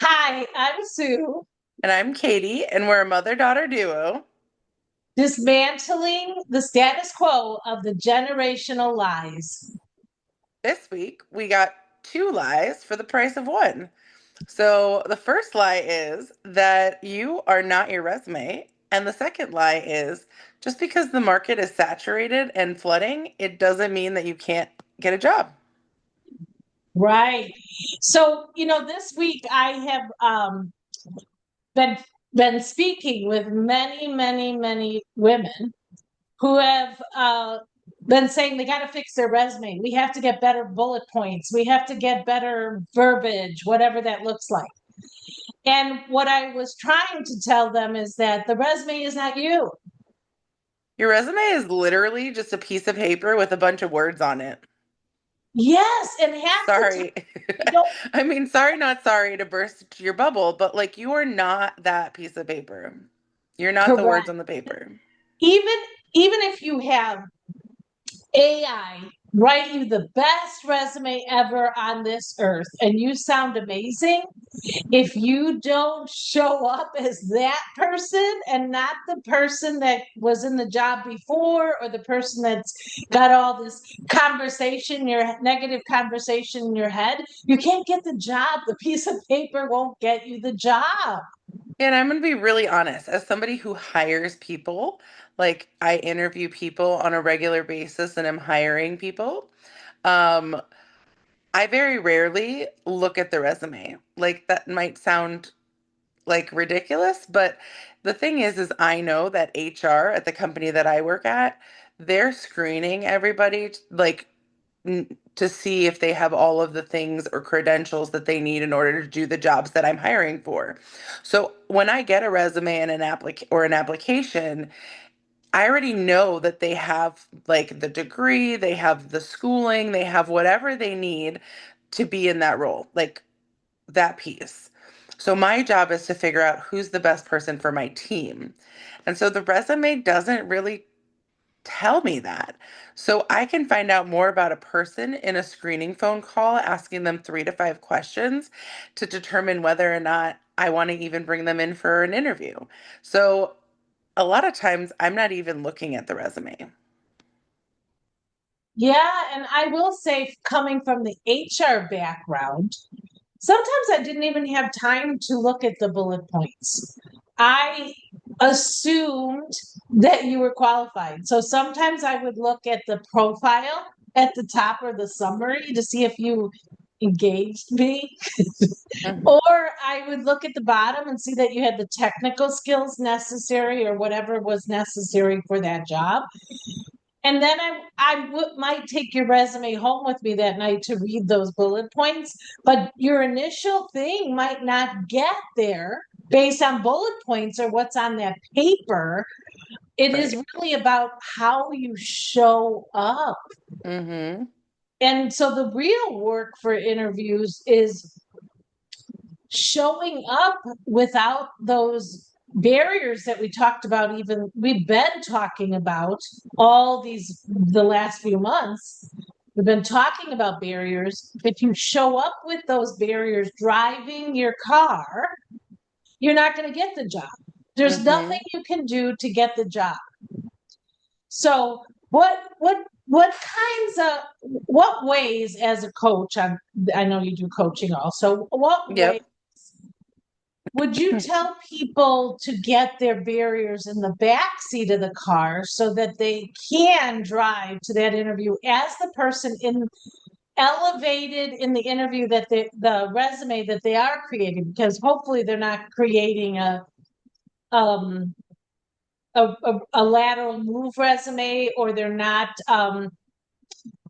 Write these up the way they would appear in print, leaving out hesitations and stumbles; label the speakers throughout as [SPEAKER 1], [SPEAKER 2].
[SPEAKER 1] Hi, I'm Sue,
[SPEAKER 2] And I'm Katie, and we're a mother-daughter duo.
[SPEAKER 1] dismantling the status quo of the generational lies.
[SPEAKER 2] This week, we got two lies for the price of one. So the first lie is that you are not your resume. And the second lie is just because the market is saturated and flooding, it doesn't mean that you can't get a job.
[SPEAKER 1] Right. So, this week I have been been speaking with many, many, many women who have been saying they got to fix their resume. We have to get better bullet points. We have to get better verbiage, whatever that looks like. And what I was trying to tell them is that the resume is not you.
[SPEAKER 2] Your resume is literally just a piece of paper with a bunch of words on it.
[SPEAKER 1] Yes, and half the time
[SPEAKER 2] Sorry.
[SPEAKER 1] they don't.
[SPEAKER 2] I mean, sorry, not sorry to burst your bubble, but like you are not that piece of paper. You're not the words
[SPEAKER 1] Correct.
[SPEAKER 2] on the paper.
[SPEAKER 1] Even even if you have AI write you the best resume ever on this earth and you sound amazing, if you don't show up as that person and not the person that was in the job before or the person that's got all this conversation, your negative conversation in your head, you can't get the job. The piece of paper won't get you the job.
[SPEAKER 2] And I'm going to be really honest, as somebody who hires people, like I interview people on a regular basis and I'm hiring people, um, I very rarely look at the resume. Like that might sound like ridiculous, but the thing is I know that HR at the company that I work at, they're screening everybody like to see if they have all of the things or credentials that they need in order to do the jobs that I'm hiring for. So when I get a resume and an application, I already know that they have like the degree, they have the schooling, they have whatever they need to be in that role, like that piece. So my job is to figure out who's the best person for my team. And so the resume doesn't really tell me that. So I can find out more about a person in a screening phone call, asking them 3 to 5 questions to determine whether or not I want to even bring them in for an interview. So a lot of times I'm not even looking at the resume.
[SPEAKER 1] Yeah, and I will say, coming from the HR background, sometimes I didn't even have time to look at the bullet points. I assumed that you were qualified. So sometimes I would look at the profile at the top or the summary to see if you engaged me.
[SPEAKER 2] Mhm.
[SPEAKER 1] Or I would look at the bottom and see that you had the technical skills necessary or whatever was necessary for that job. And then might take your resume home with me that night to read those bullet points, but your initial thing might not get there based on bullet points or what's on that paper. It is
[SPEAKER 2] Right.
[SPEAKER 1] really about how you show up.
[SPEAKER 2] Mm-hmm.
[SPEAKER 1] And so the real work for interviews is showing up without those barriers that we talked about, even we've been talking about all the last few months. We've been talking about barriers. If you show up with those barriers driving your car, you're not going to get the job. There's nothing
[SPEAKER 2] Mm-hmm.
[SPEAKER 1] you can do to get the job. So what ways, as a coach, I know you do coaching also, what ways
[SPEAKER 2] Yep.
[SPEAKER 1] would you tell people to get their barriers in the back seat of the car so that they can drive to that interview as the person in elevated in the interview, that the resume that they are creating, because hopefully they're not creating um a lateral move resume, or they're not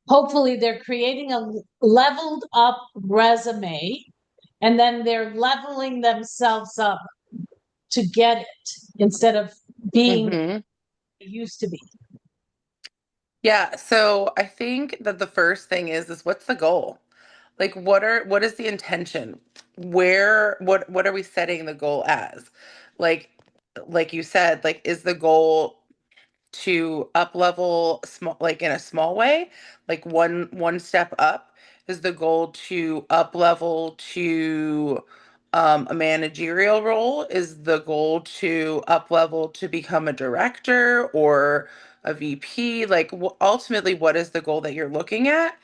[SPEAKER 1] hopefully they're creating a leveled up resume, and then they're leveling themselves up to get it instead of being
[SPEAKER 2] Mm-hmm.
[SPEAKER 1] used to be.
[SPEAKER 2] Yeah, so I think that the first thing is what's the goal? Like what is the intention? What are we setting the goal as? Like like you said, like is the goal to up level small like in a small way, like one step up? Is the goal to up level to a managerial role? Is the goal to up level to become a director or a VP? Like, ultimately, what is the goal that you're looking at?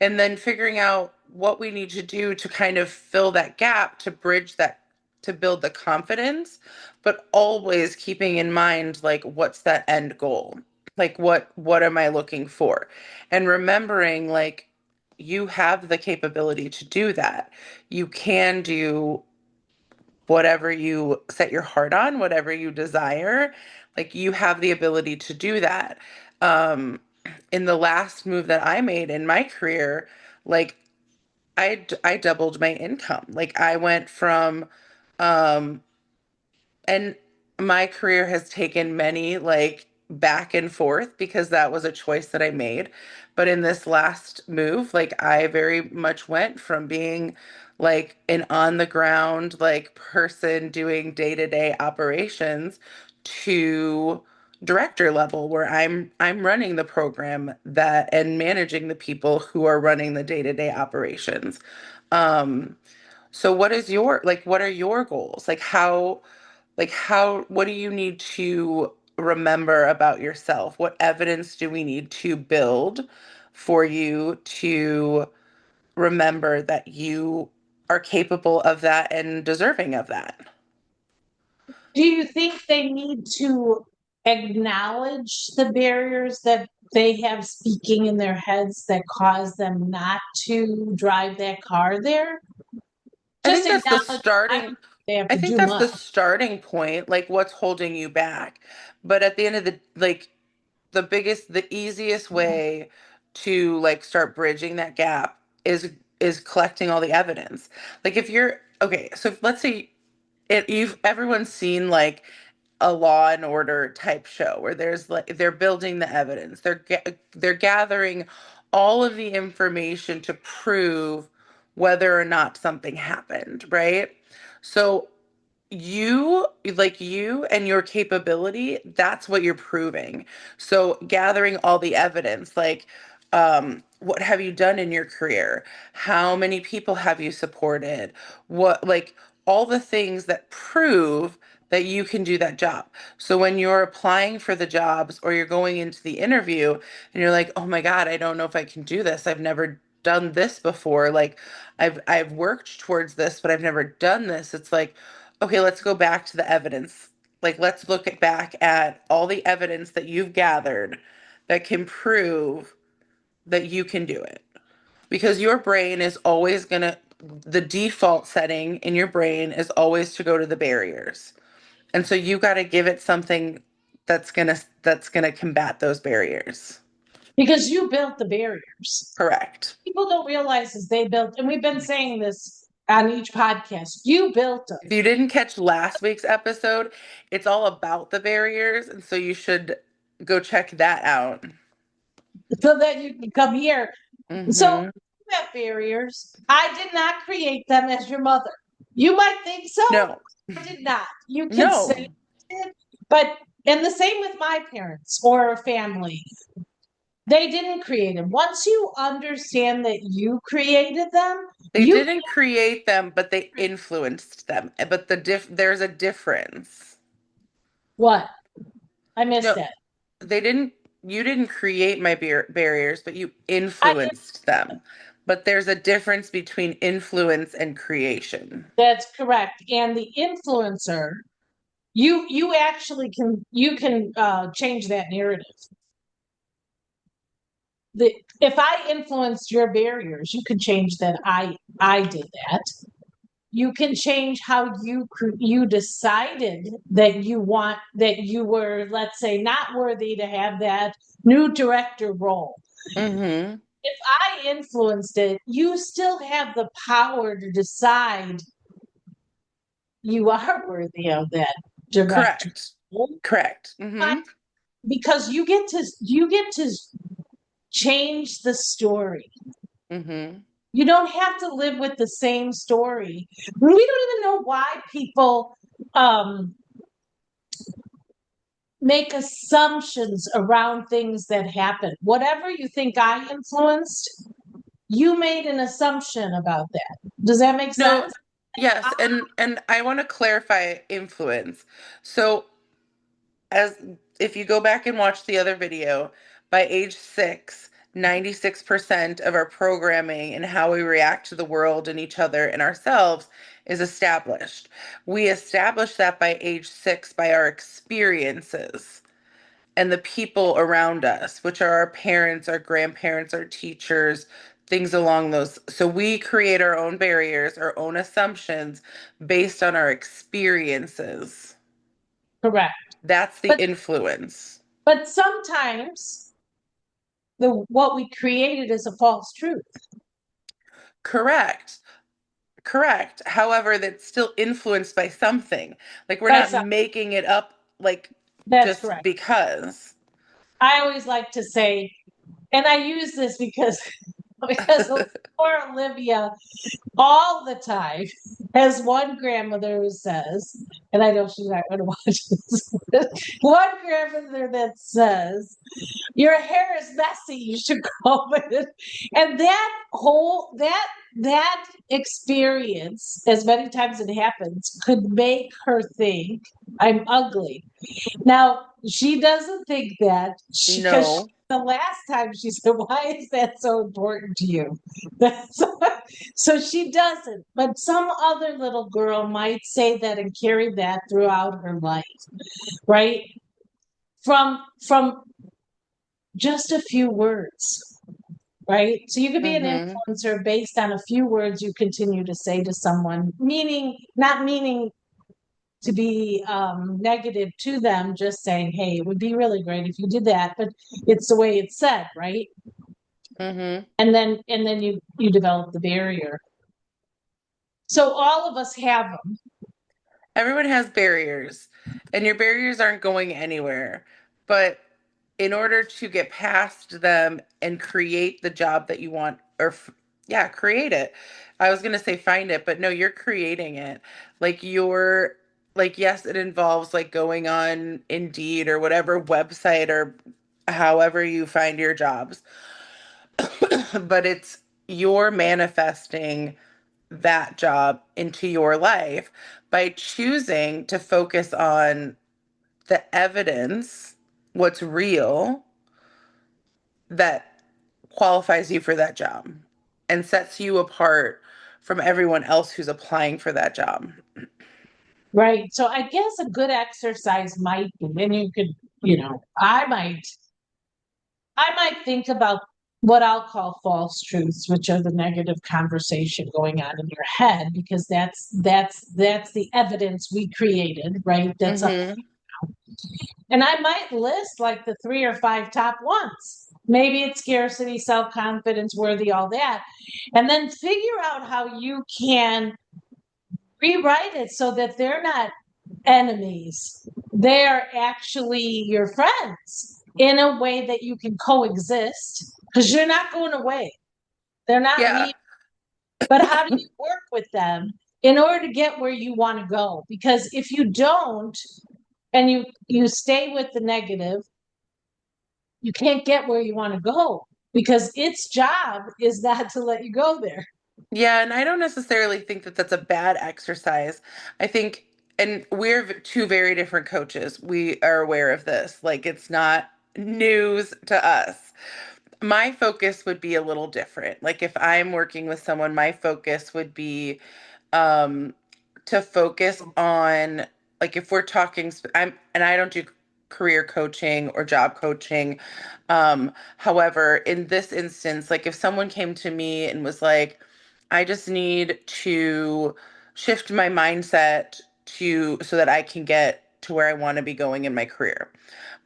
[SPEAKER 2] And then figuring out what we need to do to kind of fill that gap, to bridge that, to build the confidence, but always keeping in mind, like, what's that end goal? Like, what am I looking for? And remembering, like, you have the capability to do that. You can do whatever you set your heart on, whatever you desire. Like, you have the ability to do that. Um, in the last move that I made in my career, like, I doubled my income. Like, I went from um and my career has taken many, like, back and forth because that was a choice that I made. But in this last move, like, I very much went from being like an on the ground, like, person doing day-to-day operations to director level, where I'm running the program that and managing the people who are running the day-to-day operations. So what are your goals? What do you need to remember about yourself? What evidence do we need to build for you to remember that you are capable of that and deserving of that?
[SPEAKER 1] Do you think they need to acknowledge the barriers that they have speaking in their heads that cause them not to drive that car there?
[SPEAKER 2] I
[SPEAKER 1] Just
[SPEAKER 2] think that's the
[SPEAKER 1] acknowledge I
[SPEAKER 2] starting
[SPEAKER 1] don't think they have
[SPEAKER 2] I
[SPEAKER 1] to
[SPEAKER 2] think
[SPEAKER 1] do
[SPEAKER 2] that's the
[SPEAKER 1] much.
[SPEAKER 2] starting point, like, what's holding you back. But at the end of the, like, the easiest way to, like, start bridging that gap is collecting all the evidence. Like, if you're okay, so let's say you've everyone's seen, like, a Law and Order type show where there's, like, they're building the evidence, they're gathering all of the information to prove whether or not something happened, right? So you and your capability, that's what you're proving. So gathering all the evidence, like, what have you done in your career? How many people have you supported? What, like, all the things that prove that you can do that job. So when you're applying for the jobs or you're going into the interview and you're like, oh my God, I don't know if I can do this, I've never done this before, like, I've worked towards this but I've never done this. It's like, okay, let's go back to the evidence. Like, let's look back at all the evidence that you've gathered that can prove that you can do it. Because your brain is always gonna, the default setting in your brain is always to go to the barriers. And so you got to give it something that's gonna combat those barriers.
[SPEAKER 1] Because you built the barriers.
[SPEAKER 2] Correct.
[SPEAKER 1] People don't realize is they built, and we've been saying this on each podcast, you built them
[SPEAKER 2] If you didn't catch last week's episode, it's all about the barriers, and so you should go check that out.
[SPEAKER 1] so that you can come here. So
[SPEAKER 2] Mm-hmm.
[SPEAKER 1] you have barriers. I did not create them as your mother. You might think so.
[SPEAKER 2] No,
[SPEAKER 1] I did not. You can say
[SPEAKER 2] no,
[SPEAKER 1] it, but and the same with my parents or family. They didn't create them. Once you understand that you created them,
[SPEAKER 2] they
[SPEAKER 1] you
[SPEAKER 2] didn't create them, but they influenced them. But there's a difference.
[SPEAKER 1] what? I missed
[SPEAKER 2] No,
[SPEAKER 1] that.
[SPEAKER 2] they didn't. You didn't create my barriers, but you
[SPEAKER 1] I did.
[SPEAKER 2] influenced them. But there's a difference between influence and creation.
[SPEAKER 1] That's correct. And the influencer, you actually can change that narrative. If I influenced your barriers, you can change that I did that. You can change how you decided that you were, let's say, not worthy to have that new director role.
[SPEAKER 2] Mm-hmm.
[SPEAKER 1] If I influenced it, you still have the power to decide you are worthy of that director
[SPEAKER 2] Correct.
[SPEAKER 1] role.
[SPEAKER 2] Correct. Mm-hmm.
[SPEAKER 1] Because you get to change the story.
[SPEAKER 2] Mm-hmm.
[SPEAKER 1] You don't have to live with the same story. We don't even know why people um, make assumptions around things that happen. Whatever you think I influenced, you made an assumption about that. Does that make
[SPEAKER 2] No,
[SPEAKER 1] sense?
[SPEAKER 2] Yes, and I want to clarify influence. So as if you go back and watch the other video, by age 6, 96% of our programming and how we react to the world and each other and ourselves is established. We establish that by age 6 by our experiences and the people around us, which are our parents, our grandparents, our teachers, things along those. So we create our own barriers, our own assumptions based on our experiences.
[SPEAKER 1] Correct.
[SPEAKER 2] That's the
[SPEAKER 1] But
[SPEAKER 2] influence.
[SPEAKER 1] sometimes the what we created is a false truth.
[SPEAKER 2] Correct. Correct. However, that's still influenced by something. Like we're
[SPEAKER 1] By
[SPEAKER 2] not
[SPEAKER 1] some,
[SPEAKER 2] making it up like
[SPEAKER 1] that's
[SPEAKER 2] just
[SPEAKER 1] correct.
[SPEAKER 2] because.
[SPEAKER 1] I always like to say, and I use this because because poor Olivia all the time has one grandmother who says, and I know she's not going to watch this. One grandmother that says, "Your hair is messy. You should comb it." And that experience, as many times it happens, could make her think I'm ugly. Now, she doesn't think that because
[SPEAKER 2] No.
[SPEAKER 1] the last time she said, "Why is that so important to you?" That's, so she doesn't. But some other little girl might say that and carry that throughout her life, right? From just a few words, right? So you could be an
[SPEAKER 2] Mm-hmm.
[SPEAKER 1] influencer based on a few words you continue to say to someone, meaning not meaning to be negative to them, just saying, "Hey, it would be really great if you did that," but it's the way it's said, right?
[SPEAKER 2] Mm-hmm.
[SPEAKER 1] And then you develop the barrier. So all of us have them.
[SPEAKER 2] Everyone has barriers, and your barriers aren't going anywhere. But in order to get past them and create the job that you want, yeah, create it. I was going to say find it, but no, you're creating it. Like you're, like, yes, it involves like going on Indeed or whatever website or however you find your jobs, but it's you're manifesting that job into your life by choosing to focus on the evidence, what's real that qualifies you for that job and sets you apart from everyone else who's applying for that job.
[SPEAKER 1] Right. So I guess a good exercise might be, and you could, I might think about what I'll call false truths, which are the negative conversation going on in your head, because that's the evidence we created, right? That's a
[SPEAKER 2] Mm-hmm.
[SPEAKER 1] And I might list like the three or five top ones. Maybe it's scarcity, self confidence, worthy, all that. And then figure out how you can rewrite it so that they're not enemies. They're actually your friends in a way that you can coexist because you're not going away. They're not
[SPEAKER 2] Yeah.
[SPEAKER 1] leaving. But how do you work with them in order to get where you want to go? Because if you don't, and you stay with the negative, you can't get where you want to go because its job is not to let you go there.
[SPEAKER 2] Yeah, and I don't necessarily think that that's a bad exercise. I think, and we're two very different coaches. We are aware of this. Like, it's not news to us. My focus would be a little different. Like, if I'm working with someone, my focus would be um to focus on, like, if we're talking and I don't do career coaching or job coaching. However, in this instance, like if someone came to me and was like, I just need to shift my mindset to so that I can get to where I want to be going in my career,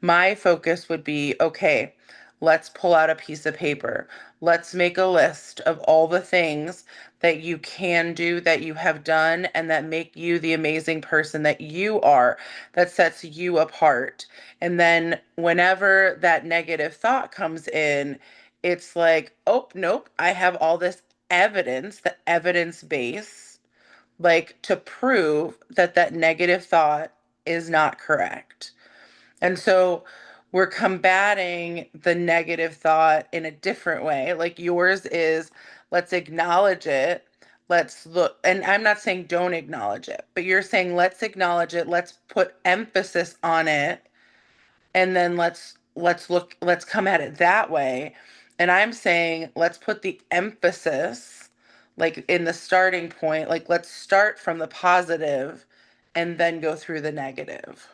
[SPEAKER 2] my focus would be, okay, let's pull out a piece of paper. Let's make a list of all the things that you can do, that you have done, and that make you the amazing person that you are, that sets you apart. And then whenever that negative thought comes in, it's like, oh, nope, I have all this evidence, the evidence base, like to prove that that negative thought is not correct. And so we're combating the negative thought in a different way. Like yours is, let's acknowledge it. let's look, and I'm not saying don't acknowledge it, but you're saying let's acknowledge it, let's put emphasis on it, and then let's come at it that way. And I'm saying let's put the emphasis like in the starting point, like let's start from the positive and then go through the negative.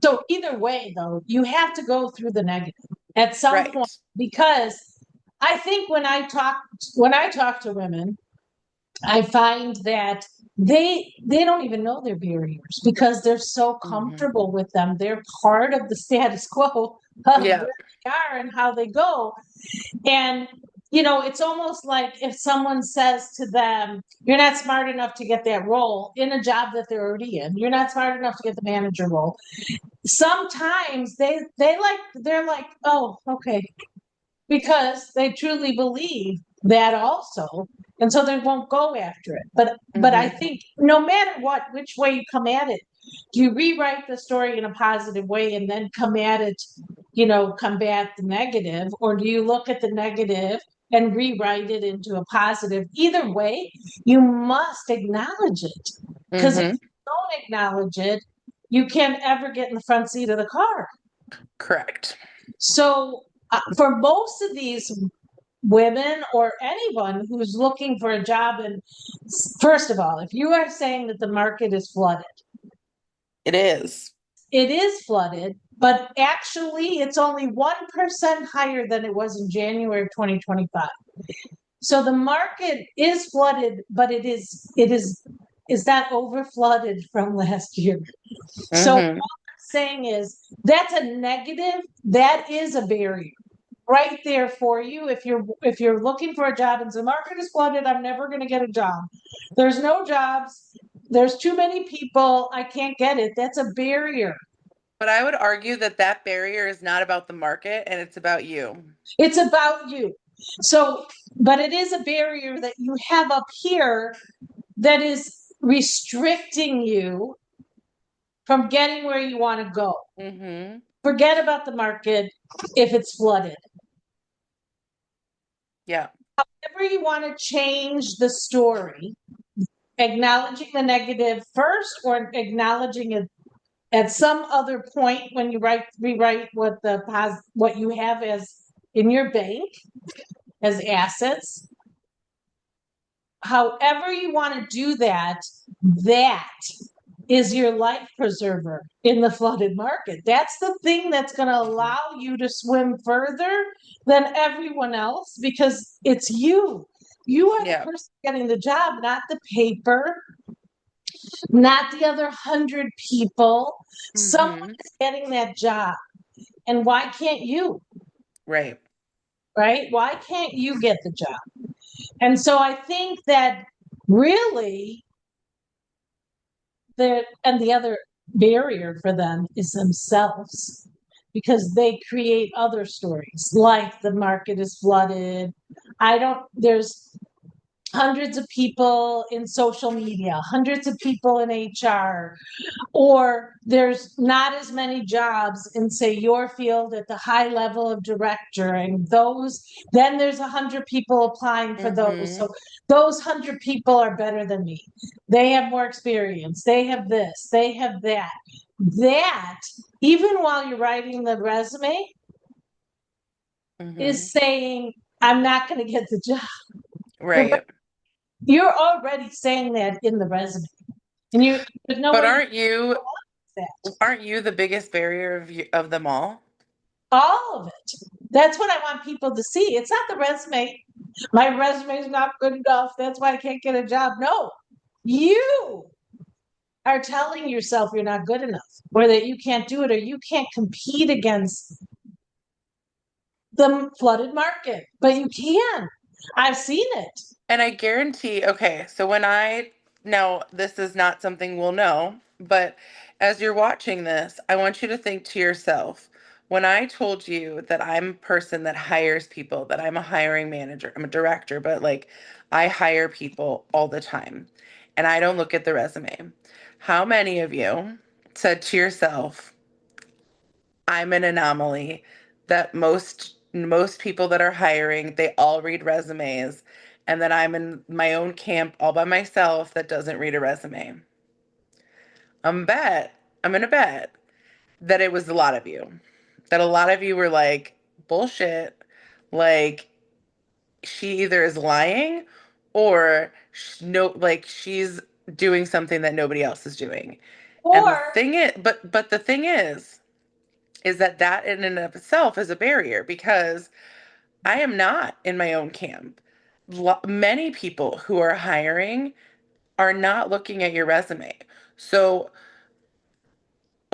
[SPEAKER 1] So either way, though, you have to go through the negative at some point,
[SPEAKER 2] Right.
[SPEAKER 1] because I think when I talk to women, I find that they don't even know their barriers because they're so
[SPEAKER 2] Hmm.
[SPEAKER 1] comfortable with them. They're part of the status quo of
[SPEAKER 2] Yeah.
[SPEAKER 1] where they are and how they go. And it's almost like if someone says to them, "You're not smart enough to get that role in a job that they're already in. You're not smart enough to get the manager role." Sometimes they're like, "Oh, okay," because they truly believe that also, and so they won't go after it. But I
[SPEAKER 2] Hmm.
[SPEAKER 1] think no matter what, which way you come at it, do you rewrite the story in a positive way and then come at it, combat the negative, or do you look at the negative and rewrite it into a positive? Either way, you must acknowledge it, because if
[SPEAKER 2] Hmm.
[SPEAKER 1] you don't acknowledge it, you can't ever get in the front seat of the car.
[SPEAKER 2] Correct.
[SPEAKER 1] So, for most of these women or anyone who's looking for a job, and first of all, if you are saying that the market is flooded,
[SPEAKER 2] It is.
[SPEAKER 1] it is flooded, but actually it's only 1% higher than it was in January of 2025. So the market is flooded, but is that over flooded from last year. So all
[SPEAKER 2] Hmm.
[SPEAKER 1] I'm saying is that's a negative, that is a barrier right there for you. If you're looking for a job and the market is flooded, I'm never going to get a job. There's no jobs. There's too many people. I can't get it. That's a barrier.
[SPEAKER 2] But I would argue that that barrier is not about the market and it's about you.
[SPEAKER 1] It's about you. So, but it is a barrier that you have up here that is restricting you from getting where you want to go.
[SPEAKER 2] Hmm.
[SPEAKER 1] Forget about the market if it's flooded.
[SPEAKER 2] Yeah.
[SPEAKER 1] Whenever you want to change the story, acknowledging the negative first or acknowledging it at some other point when you rewrite what you have as in your bank as assets. However you want to do that, that is your life preserver in the flooded market. That's the thing that's going to allow you to swim further than everyone else, because it's you. You are the
[SPEAKER 2] Yeah.
[SPEAKER 1] person getting the job, not the paper, not the other 100 people. Someone
[SPEAKER 2] Hmm.
[SPEAKER 1] is getting that job. And why can't you?
[SPEAKER 2] Right.
[SPEAKER 1] Right? Why can't you get the job? And so I think that really the other barrier for them is themselves, because they create other stories like the market is flooded. There's hundreds of people in social media, hundreds of people in HR, or there's not as many jobs in, say, your field at the high level of director, and then there's 100 people applying for those.
[SPEAKER 2] Hmm.
[SPEAKER 1] So those 100 people are better than me. They have more experience. They have this, they have that. That, even while you're writing the resume,
[SPEAKER 2] Hmm.
[SPEAKER 1] is saying, I'm not going to get the job.
[SPEAKER 2] Right.
[SPEAKER 1] You're already saying that in the resume. And there's no
[SPEAKER 2] But
[SPEAKER 1] way you can that.
[SPEAKER 2] aren't you the biggest barrier of them all?
[SPEAKER 1] All of it. That's what I want people to see. It's not the resume. My resume is not good enough. That's why I can't get a job. No, you are telling yourself you're not good enough, or that you can't do it, or you can't compete against the flooded market. But you can. I've seen it.
[SPEAKER 2] And I guarantee, okay, so now this is not something we'll know, but as you're watching this, I want you to think to yourself, when I told you that I'm a person that hires people, that I'm a hiring manager, I'm a director, but like I hire people all the time and I don't look at the resume. How many of you said to yourself, I'm an anomaly, that most people that are hiring, they all read resumes and that I'm in my own camp all by myself that doesn't read a resume. I'm gonna bet that it was a lot of you. That a lot of you were like, bullshit. Like, she either is lying or no, like she's doing something that nobody else is doing. And the
[SPEAKER 1] Or,
[SPEAKER 2] thing is, but the thing is that that in and of itself is a barrier because I am not in my own camp. Many people who are hiring are not looking at your resume. So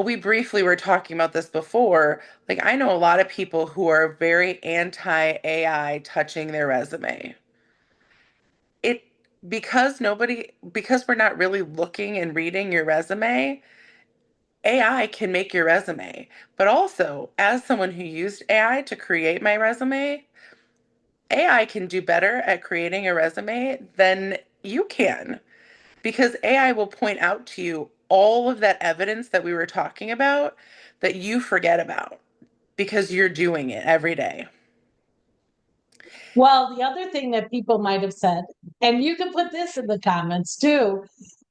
[SPEAKER 2] we briefly were talking about this before. Like, I know a lot of people who are very anti AI touching their resume. It because we're not really looking and reading your resume, AI can make your resume. But also, as someone who used AI to create my resume, AI can do better at creating a resume than you can because AI will point out to you all of that evidence that we were talking about that you forget about because you're doing it every day.
[SPEAKER 1] well, the other thing that people might have said, and you can put this in the comments too,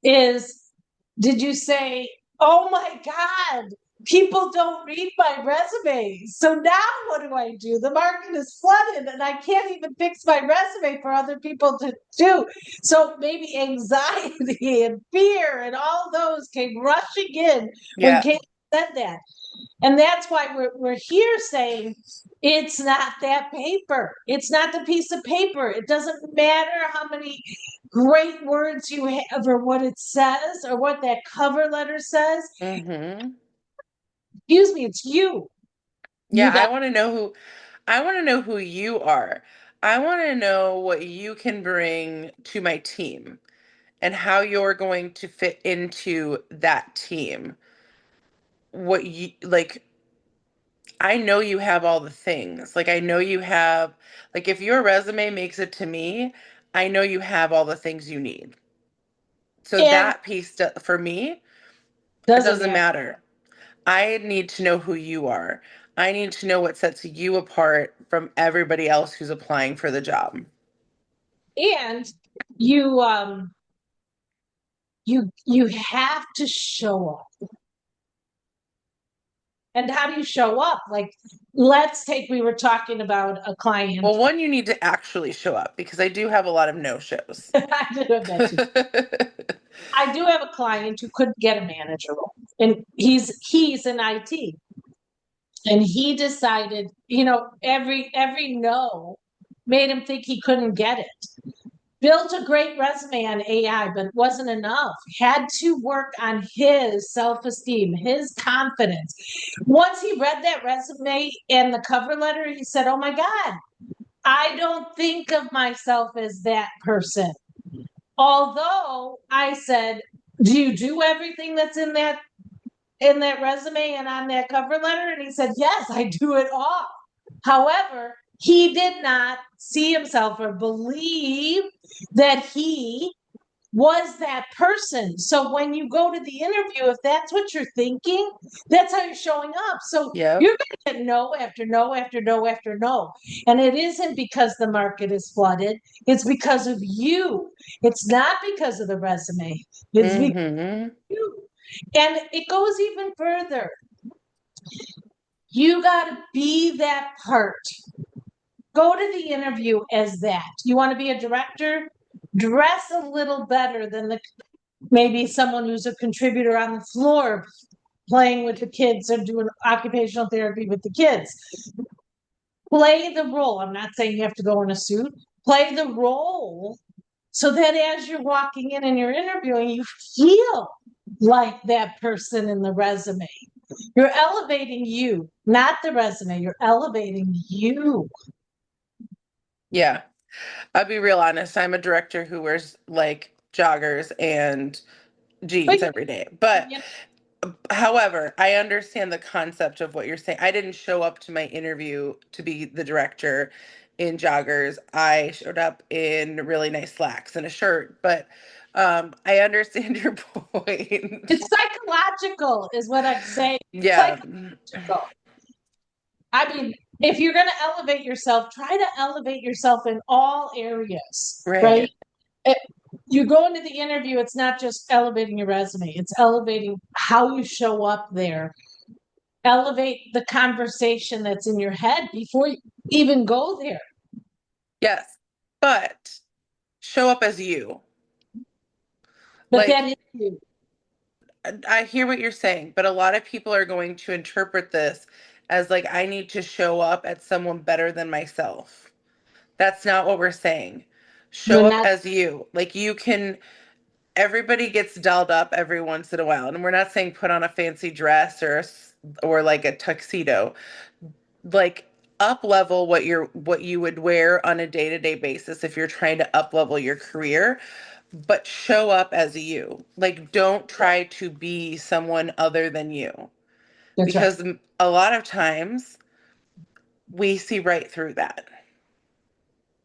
[SPEAKER 1] is did you say, oh my God, people don't read my resume. So now what do I do? The market is flooded and I can't even fix my resume for other people to do. So maybe anxiety and fear and all those came rushing in when
[SPEAKER 2] Yeah.
[SPEAKER 1] Kate said that. And that's why we're here saying it's not that paper. It's not the piece of paper. It doesn't matter how many great words you have or what it says or what that cover letter says.
[SPEAKER 2] Hmm.
[SPEAKER 1] Excuse me, it's you.
[SPEAKER 2] Yeah,
[SPEAKER 1] You got,
[SPEAKER 2] I want to know who you are. I want to know what you can bring to my team and how you're going to fit into that team. What you like I know you have all the things. Like I know you have like if your resume makes it to me, I know you have all the things you need. So
[SPEAKER 1] and
[SPEAKER 2] that piece for me, it
[SPEAKER 1] doesn't
[SPEAKER 2] doesn't
[SPEAKER 1] matter.
[SPEAKER 2] matter. I need to know who you are. I need to know what sets you apart from everybody else who's applying for the job.
[SPEAKER 1] And you you have to show up. And how do you show up? Like, let's take, we were talking about a client.
[SPEAKER 2] Well, one, you need to actually show up because I do have a lot of no-shows.
[SPEAKER 1] I did have that too. I do have a client who couldn't get a manager role, and he's in IT, and he decided, every no made him think he couldn't get it. Built a great resume on AI, but it wasn't enough. Had to work on his self esteem, his confidence. Once he read that resume and the cover letter, he said, "Oh my God, I don't think of myself as that person." Although I said, "Do you do everything that's in that resume and on that cover letter?" And he said, "Yes, I do it all." However, he did not see himself or believe that he was that person. So when you go to the interview, if that's what you're thinking, that's how you're showing up. So
[SPEAKER 2] Yep.
[SPEAKER 1] you're going to get no after no after no after no. And it isn't because the market is flooded, it's because of you. It's not because of the resume, it's because
[SPEAKER 2] Mm-hmm.
[SPEAKER 1] of you. And it goes even further. You got to be that part. Go to the interview as that. You want to be a director? Dress a little better than maybe someone who's a contributor on the floor playing with the kids or doing occupational therapy with the kids. Play the role. I'm not saying you have to go in a suit. Play the role so that as you're walking in and you're interviewing, you feel like that person in the resume. You're elevating you, not the resume. You're elevating you.
[SPEAKER 2] Yeah. I'll be real honest. I'm a director who wears like joggers and
[SPEAKER 1] But
[SPEAKER 2] jeans every day. But however, I understand the concept of what you're saying. I didn't show up to my interview to be the director in joggers. I showed up in really nice slacks and a shirt, but I understand your point.
[SPEAKER 1] it's psychological, is what I'm saying.
[SPEAKER 2] Yeah.
[SPEAKER 1] Psychological. I mean, If you're going to elevate yourself, try to elevate yourself in all areas, right?
[SPEAKER 2] Right.
[SPEAKER 1] It, you go into the interview, it's not just elevating your resume, it's elevating how you show up there. Elevate the conversation that's in your head before you even go there.
[SPEAKER 2] Yes. But show up as you.
[SPEAKER 1] But that
[SPEAKER 2] Like,
[SPEAKER 1] is you.
[SPEAKER 2] I hear what you're saying, but a lot of people are going to interpret this as like I need to show up as someone better than myself. That's not what we're saying.
[SPEAKER 1] You're
[SPEAKER 2] Show up
[SPEAKER 1] not,
[SPEAKER 2] as you. Like you can, everybody gets dolled up every once in a while. And we're not saying put on a fancy dress or like a tuxedo. Like up level what you would wear on a day-to-day basis if you're trying to up level your career, but show up as you. Like don't try to be someone other than you.
[SPEAKER 1] that's right.
[SPEAKER 2] Because a lot of times we see right through that.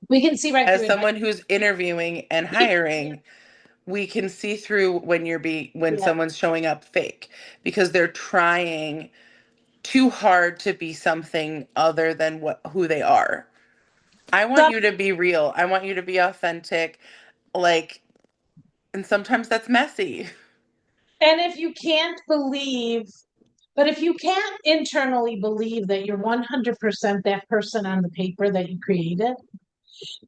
[SPEAKER 1] We can see right
[SPEAKER 2] As
[SPEAKER 1] through it.
[SPEAKER 2] someone who's interviewing and hiring, we can see through when
[SPEAKER 1] Yeah.
[SPEAKER 2] someone's showing up fake because they're trying too hard to be something other than what who they are. I want
[SPEAKER 1] So,
[SPEAKER 2] you to be real. I want you to be authentic. Like, and sometimes that's messy.
[SPEAKER 1] and if you can't believe, but if you can't internally believe that you're 100% that person on the paper that you created,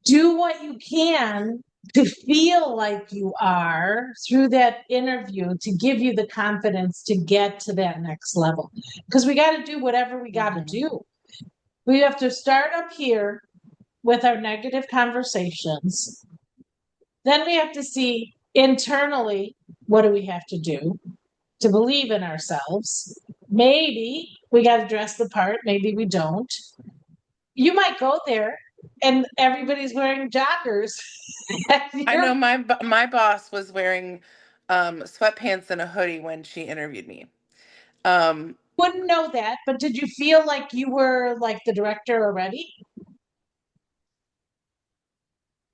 [SPEAKER 1] do what you can to feel like you are through that interview to give you the confidence to get to that next level. Because we got to do whatever we got to
[SPEAKER 2] Mhm.
[SPEAKER 1] do. We have to start up here with our negative conversations. Then we have to see internally what do we have to do to believe in ourselves. Maybe we got to dress the part, maybe we don't. You might go there and everybody's wearing joggers.
[SPEAKER 2] I
[SPEAKER 1] You're
[SPEAKER 2] know my boss was wearing sweatpants and a hoodie when she interviewed me. Um,
[SPEAKER 1] wouldn't know that, but did you feel like you were like the director already?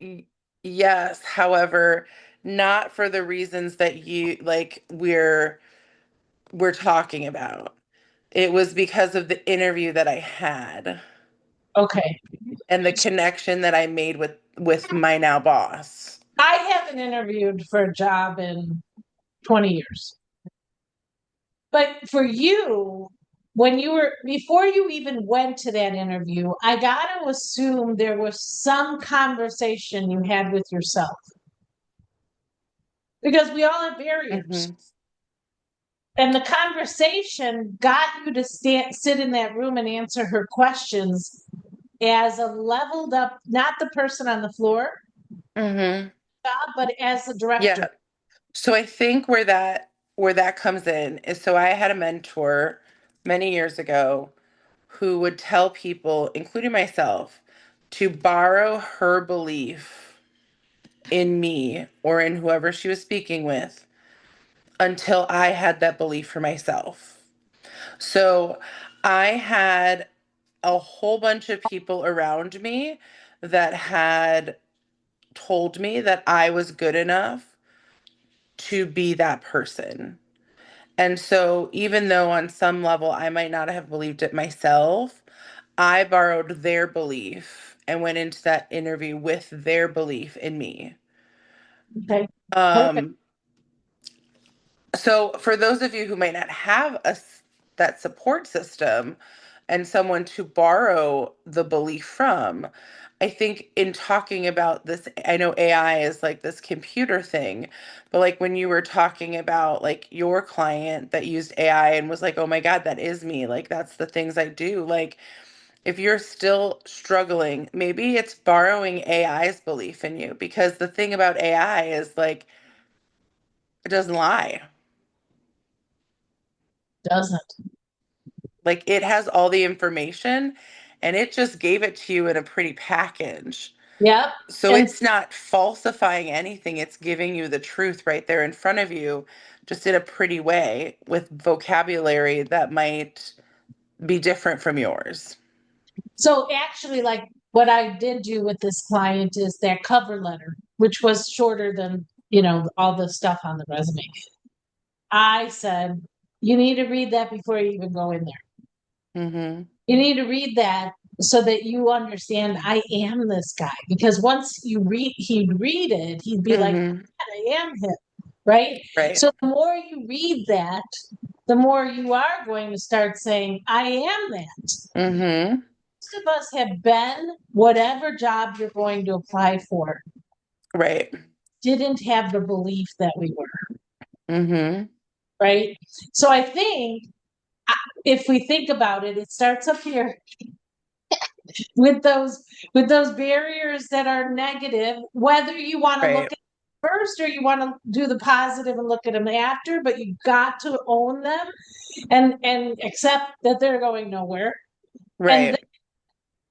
[SPEAKER 2] y- yes, however, not for the reasons that you like we're talking about. It was because of the interview that I had
[SPEAKER 1] Okay.
[SPEAKER 2] and the connection that I made with my now boss.
[SPEAKER 1] I haven't interviewed for a job in 20 years. But for you, when you were, before you even went to that interview, I got to assume there was some conversation you had with yourself because we all have barriers.
[SPEAKER 2] Hmm.
[SPEAKER 1] And the conversation got you to sit in that room and answer her questions as a leveled up, not the person on the floor,
[SPEAKER 2] Hmm.
[SPEAKER 1] but as the director.
[SPEAKER 2] Yeah. So I think where that comes in is so I had a mentor many years ago who would tell people, including myself, to borrow her belief in me or in whoever she was speaking with until I had that belief for myself. So I had a whole bunch of people around me that had told me that I was good enough to be that person. And so, even though on some level I might not have believed it myself, I borrowed their belief and went into that interview with their belief in me.
[SPEAKER 1] Okay. Perfect.
[SPEAKER 2] Um, so, for those of you who might not have that support system and someone to borrow the belief from, I think in talking about this, I know AI is like this computer thing, but like when you were talking about like your client that used AI and was like, oh my God, that is me. Like, that's the things I do. Like, if you're still struggling, maybe it's borrowing AI's belief in you because the thing about AI is like, it doesn't lie.
[SPEAKER 1] Doesn't.
[SPEAKER 2] Like it has all the information and it just gave it to you in a pretty package.
[SPEAKER 1] Yep.
[SPEAKER 2] So
[SPEAKER 1] And
[SPEAKER 2] it's not falsifying anything. It's giving you the truth right there in front of you, just in a pretty way with vocabulary that might be different from yours.
[SPEAKER 1] so actually, like what I did do with this client is that cover letter, which was shorter than, all the stuff on the resume. I said, you need to read that before you even go in there.
[SPEAKER 2] Mm-hmm.
[SPEAKER 1] You need to read that so that you understand I am this guy. Because once he'd read it, he'd be like,
[SPEAKER 2] Hmm.
[SPEAKER 1] I am him. Right.
[SPEAKER 2] Right.
[SPEAKER 1] So the more you read that, the more you are going to start saying, I am that.
[SPEAKER 2] Hmm.
[SPEAKER 1] Most of us have been whatever job you're going to apply for,
[SPEAKER 2] Right.
[SPEAKER 1] didn't have the belief that we were.
[SPEAKER 2] Hmm.
[SPEAKER 1] Right. So I think if we think about it, it starts up here with those barriers that are negative, whether you want to look
[SPEAKER 2] Right.
[SPEAKER 1] at them first or you want to do the positive and look at them after, but you got to own them and accept that they're going nowhere. And then
[SPEAKER 2] Right.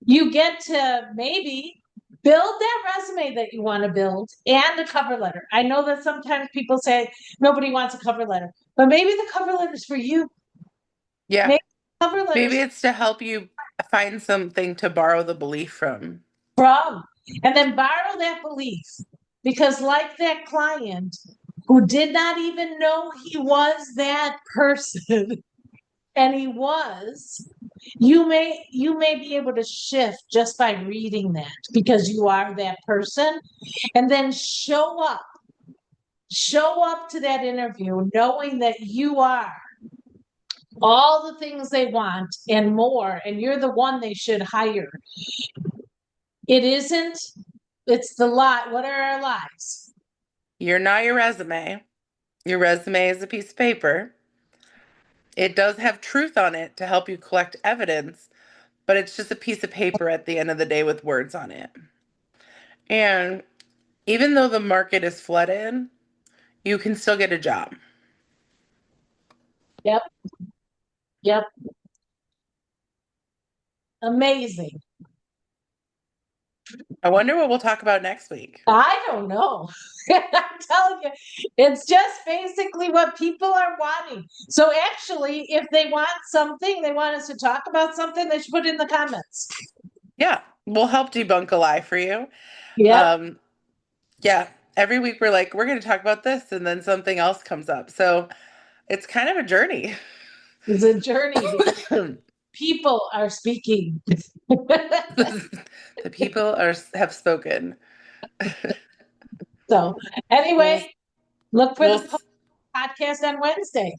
[SPEAKER 1] you get to maybe build that resume that you want to build and a cover letter. I know that sometimes people say nobody wants a cover letter, but maybe the cover letter is for you.
[SPEAKER 2] Yeah.
[SPEAKER 1] Maybe the cover
[SPEAKER 2] Maybe
[SPEAKER 1] letters
[SPEAKER 2] it's to help you find something to borrow the belief from.
[SPEAKER 1] from, and then borrow that belief. Because, like that client who did not even know he was that person, and he was, you may be able to shift just by reading that because you are that person, and then show up to that interview knowing that you are all the things they want and more, and you're the one they should hire. It isn't, it's the lie. What are our lies?
[SPEAKER 2] You're not your resume. Your resume is a piece of paper. It does have truth on it to help you collect evidence, but it's just a piece of paper at the end of the day with words on it. And even though the market is flooded, you can still get a job.
[SPEAKER 1] Yep, yep. Amazing.
[SPEAKER 2] I wonder what we'll talk about next week.
[SPEAKER 1] I don't know. I'm telling you, it's just basically what people are wanting. So actually, if they want something, they want us to talk about something, they should put it in the comments.
[SPEAKER 2] Yeah, we'll help debunk a lie for you.
[SPEAKER 1] Yep.
[SPEAKER 2] Um, yeah, every week we're like, we're going to talk about this, and then something else comes up. So it's kind of a journey.
[SPEAKER 1] It's a journey because people are speaking.
[SPEAKER 2] The people have spoken.
[SPEAKER 1] So
[SPEAKER 2] We'll
[SPEAKER 1] anyway, look for
[SPEAKER 2] we'll
[SPEAKER 1] the podcast on Wednesday.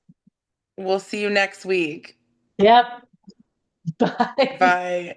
[SPEAKER 2] we'll see you next week.
[SPEAKER 1] Yep. Bye.
[SPEAKER 2] Bye.